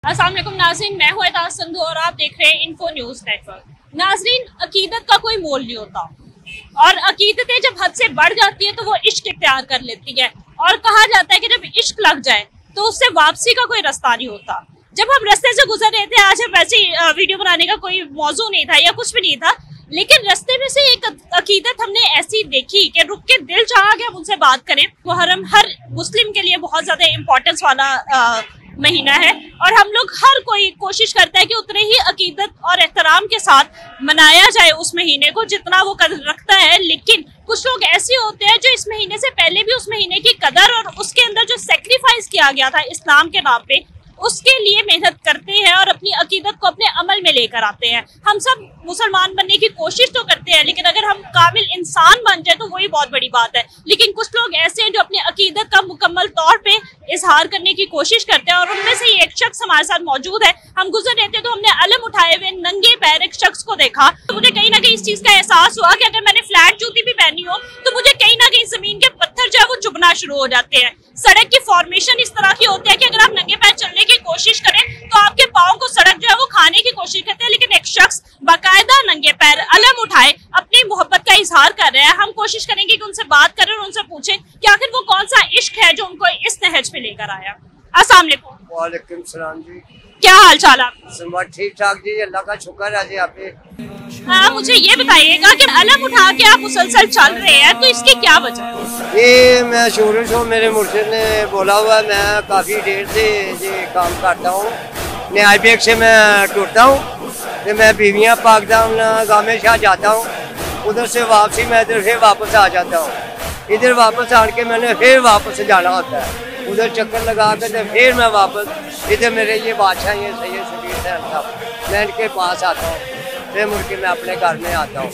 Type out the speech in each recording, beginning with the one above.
अस्सलाम वालेकुम नाज़रीन, मैं हूं एताज संधू और आप देख रहे हैं इन्फो न्यूज़ नेटवर्क। नाज़रीन, अकीदत का कोई मोल नहीं होता और अकीदतें जब हद से बढ़ जाती है तो वो इश्क इख्तियार कर लेती है और कहा जाता है कि जब इश्क लग जाए तो उससे वापसी का कोई रास्ता नहीं होता। जब हम रास्ते से गुजर रहे थे, आज हम वैसे वीडियो बनाने का कोई मौजू नहीं था या कुछ भी नहीं था, लेकिन रास्ते में से एक अकीदत हमने ऐसी देखी कि रुक के दिल चाहा कि हम उनसे बात करें। मुहर्रम हर मुस्लिम के लिए बहुत ज्यादा इम्पोर्टेंस वाला महीना है और हम लोग हर कोई कोशिश करता है कि उतने ही अकीदत और एहतराम के साथ मनाया जाए उस महीने को जितना वो कदर रखता है। लेकिन कुछ लोग ऐसे होते हैं जो इस महीने से पहले भी उस महीने की कदर और उसके अंदर जो सेक्रीफाइस किया गया था इस्लाम के नाम पे, उसके लिए मेहनत करते हैं और अपनी अकीदत को अपने अमल में लेकर आते हैं। हम सब मुसलमान बनने की कोशिश तो करते हैं, लेकिन अगर हम कामिल इंसान बन जाए तो वही बहुत बड़ी बात है। लेकिन कुछ लोग ऐसे हैं जो अपनी अकीदत का मुकम्मल तौर पे इजहार करने की कोशिश करते हैं और उनमें से एक शख्स हमारे साथ मौजूद है। हम गुजर रहे थे तो हमने अलम उठाए हुए नंगे पैर एक शख्स को देखा, तो मुझे कहीं ना कहीं इस चीज का एहसास हुआ कि अगर मैंने फ्लैट जूती भी पहनी हो तो मुझे कहीं ना कहीं जमीन के पत्थर जो है वो चुभना शुरू हो जाते हैं। सड़क की फॉर्मेशन इस तरह की होती है कि अगर आप नंगे पैर चलने की कोशिश करें तो आपके पाँव को सड़क जो है वो खाने की कोशिश करते हैं, लेकिन एक शख्स बाकायदा नंगे पैर अलम उठाए अपनी मोहब्बत का इजहार कर रहे हैं। हम कोशिश करेंगे कि उनसे बात करें और उनसे पूछें कि आखिर वो कौन सा इश्क है जो उनको इस नहज पे लेकर आया। अस्सलाम वालेकुम। वालेकुम सलाम जी, क्या हाल चाल आप? ठीक ठाक जी, अल्लाह का शुक्र है जी। आपने हाँ, मुझे ये बताइएगा कि अलम उठा के आप मुसलसल चल रहे हैं तो इसकी क्या वजह है? ये मैं शुरू से मेरे मुर्शिद ने बोला हुआ, मैं काफ़ी देर से ये काम करता हूँ। न्याय बेग से मैं टूटता हूँ तो मैं बीवियाँ पाकदाम गामे शाह जाता हूँ, उधर से वापसी मैं इधर फिर वापस आ जाता हूँ। इधर वापस आन के मैंने फिर वापस जाना होता है, उधर चक्कर लगा कर तो फिर मैं वापस इधर मेरे ये बादशाह ये सैयद शबीर साहब, मैं इनके पास आता हूँ, फिर मुड़ के मैं अपने घर में आता हूँ।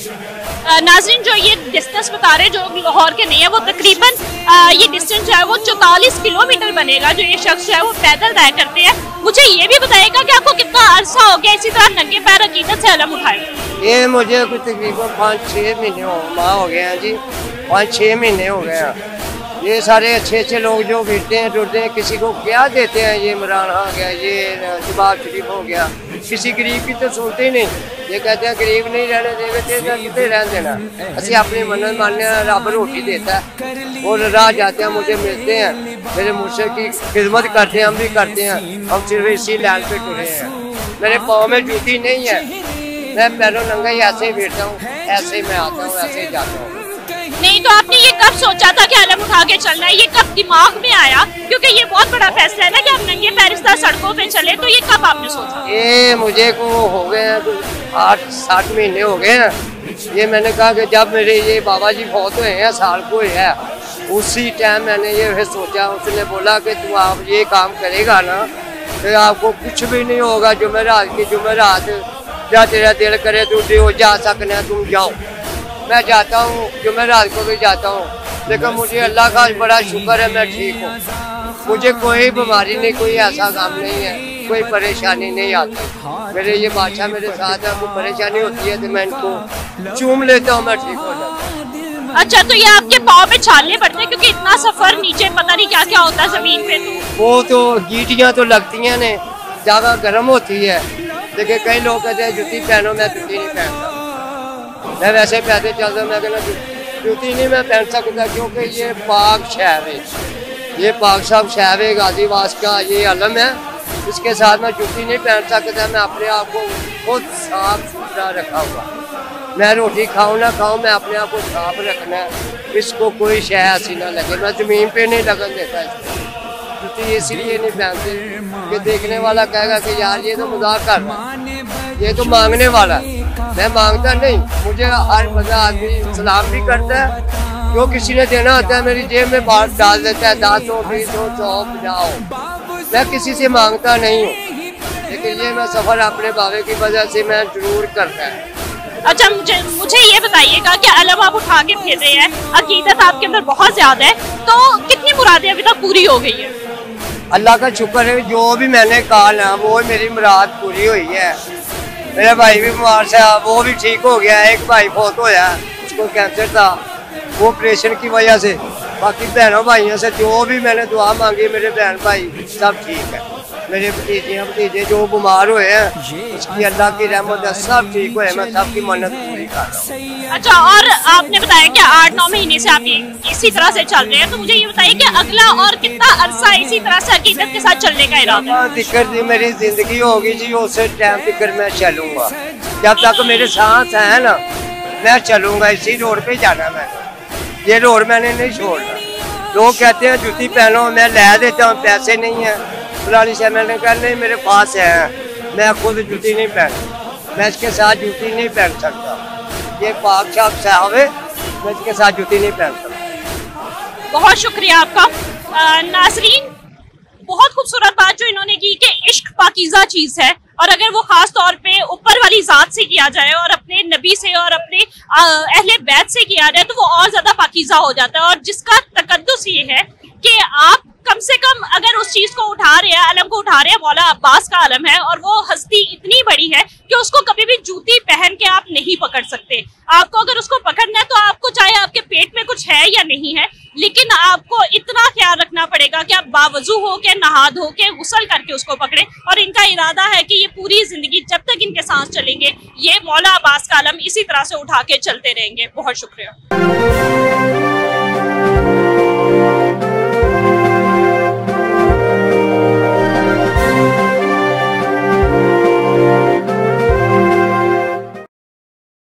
नाज़रीन, जो ये डिस्टेंस बता रहे जो लाहौर के नहीं है, वो तकरीबन ये डिस्टेंस जो है वो 44 किलोमीटर बनेगा जो ये शख्स जो है वो पैदल तय करते हैं। मुझे ये भी बताइएगा कि आपको कितना अरसा हो गया इसी तरह नंगे पैर अकीदत से अलम उठाए? ये मुझे कुछ तकरीबन 5-6 महीने हो गए हैं जी, 5-6 महीने हो गए हैं। ये सारे अच्छे अच्छे लोग जो गिरते हैं टूटते हैं, किसी को क्या देते हैं, ये इमरान हो गया, ये शबाब शरीफ हो गया, किसी गरीब की तो सुनते ही नहीं। ये कहते हैं गरीब नहीं रहने देंगे कितने रहने देना, असं अपनी मन्नत मानने रब रोटी देता है और राह जाते हैं, मुझे मिलते हैं, मेरे मुझसे की खिदमत करते हैं, हम भी करते हैं। हम सिर्फ इसी लाइन पे टुरे हैं, मेरे पाँव में जूती नहीं है, मैं पैरों नंगा ही ऐसे ही बैठता हूँ, ऐसे ही मैं आता हूँ, ऐसे ही जाता हूँ। नहीं तो आपने ये कब सोचा था कि अलम उठा के चलना है? ये कब दिमाग में आया? क्योंकि ये बहुत बड़ा फैसला है ना कि आप नंगे पैर इस तरह सड़कों पे चले, तो ये कब आपने सोचा? ये मुझे को हो गए हैं 8-7 महीने हो गए हैं। ये मैंने कहा कि जब मेरे ये बाबा जी फौत हुए हैं, साल को है, उसी टाइम मैंने ये फिर सोचा। उसने बोला कि तू आप ये काम करेगा ना तो आपको कुछ भी नहीं होगा। जुमेरात की जुमेरात जहाँ तेरा दिल करे तू जा सकना, तुम जाओ। मैं जाता हूँ, जुमेरात को भी जाता हूँ, लेकिन मुझे अल्लाह का बड़ा शुक्र है, मैं ठीक हूँ। मुझे कोई बीमारी नहीं, कोई ऐसा काम नहीं है, कोई परेशानी नहीं आती। मेरे ये बादशाह मेरे साथ है, कोई परेशानी होती है तो मैं इनको चूम लेता हूँ, मैं ठीक हो जाता हूँ। अच्छा, तो ये आपके पाँव पे छाले पड़ते हैं क्योंकि इतना सफर नीचे पता नहीं क्या क्या होता है जमीन पे? तो वो तो गीटियाँ तो लगती हैं ने, जगह गर्म होती है, लेकिन कई लोग कहते हैं जूती पहनो, मैं जूती नहीं पहनता। मैं वैसे पैदल चलता, मैं कहना जूती नहीं मैं पहन सकता क्योंकि ये पाक शहर है, ये पाक साहब शहर है, गाजीवास का ये अलम है, इसके साथ मैं जूती नहीं पहन सकता। मैं अपने आप को खुद साफ सुथरा रखा हुआ, मैं रोटी खाऊँ ना खाऊँ, मैं अपने आप को साफ रखना है, इसको कोई शह ऐसी ना लगे। मैं ज़मीन पे नहीं लगन देता इसको, जूती इसलिए नहीं पहनते कि देखने वाला कहेगा कि यार ये तो मजाक कर रहा है, ये तो मांगने वाला है। मैं मांगता नहीं, मुझे हर बंदा आदमी सलाम भी करता है, जो किसी ने देना होता है मेरी जेब में बाहर डाल देता है, 10 हो 20 हो 100 50। मैं किसी से मांगता नहीं हूँ, लेकिन ये मैं सफ़र अपने बाबे की वजह से मैं जरूर करता है। अच्छा, मुझे ये बताइएगा कि अलम आप उठा के फिर रहे हैं, अकीदत आपके अंदर बहुत ज्यादा है, तो कितनी मुरादें अभी तक पूरी हो गई है? अल्लाह का शुक्र है, जो भी मैंने कहा ना वो मेरी मुराद पूरी हुई है। मेरा भाई भी बीमार था, वो भी ठीक हो गया। एक भाई फौत होया, उसको कैंसर था, वो ऑपरेशन की वजह से। बाकी बहनों भाइयों से जो भी मैंने दुआ मांगी, मेरे बहन भाई सब ठीक है। मेरे भतीजे जो बीमार हुए हैं उसकी अल्लाह की रहमत है, सब ठीक हुए, मैं सबकी मन्नत पूरी कर रहा हूँ। अच्छा, और आपने बताया कि 8-9 महीने से आप इसी तरह से चल रहे हैं, तो मुझे ये बताइए कि अगला और कितना अरसा इसी तरह से अकीदत के साथ चलने का इरादा है? दिक्कत जी मेरी जिंदगी होगी जी, उस टाइम तक मैं चलूंगा, जब तक मेरे सांस है ना मैं चलूंगा, इसी रोड पे जाना मैं, ये रोड मैंने नहीं छोड़ना। लोग कहते हैं जूती पहनो, मैं ला देता हूँ, पैसे नहीं है फलानी से, मैंने कहा नहीं मेरे पास है, मैं खुद जूती नहीं पहन, मैं इसके साथ जूती नहीं पहन सकता, ये पाक साहब है, मैं इसके साथ जूती नहीं पहन सकता। बहुत शुक्रिया आपका। नाजरीन, बहुत खूबसूरत बात जो इन्होंने की कि इश्क पाकीज़ा चीज है, और अगर वो खास तौर पे ऊपर वाली जात से किया जाए और अपने नबी से और अपने अहले बैत से किया जाए तो वो और ज्यादा पाकीज़ा हो जाता है। और जिसका तकद्दुस ये है कि आप कम से कम अगर उस चीज को उठा रहे हैं, अलम को उठा रहे हैं, मौला अब्बास का अलम है, और वो हस्ती इतनी बड़ी है कि उसको कभी भी जूती पहन के आप नहीं पकड़ सकते। आपको अगर उसको पकड़ना है तो आपको चाहे आपके पेट में कुछ है या नहीं है, लेकिन आपको इतना ख्याल रखना पड़ेगा कि आप बावजू हो के, नहा धो के, गुस्ल करके उसको पकड़े। और इनका इरादा है कि ये पूरी जिंदगी जब तक इनके सांस चलेंगे ये मौला अब्बास का अलम इसी तरह से उठा के चलते रहेंगे। बहुत शुक्रिया।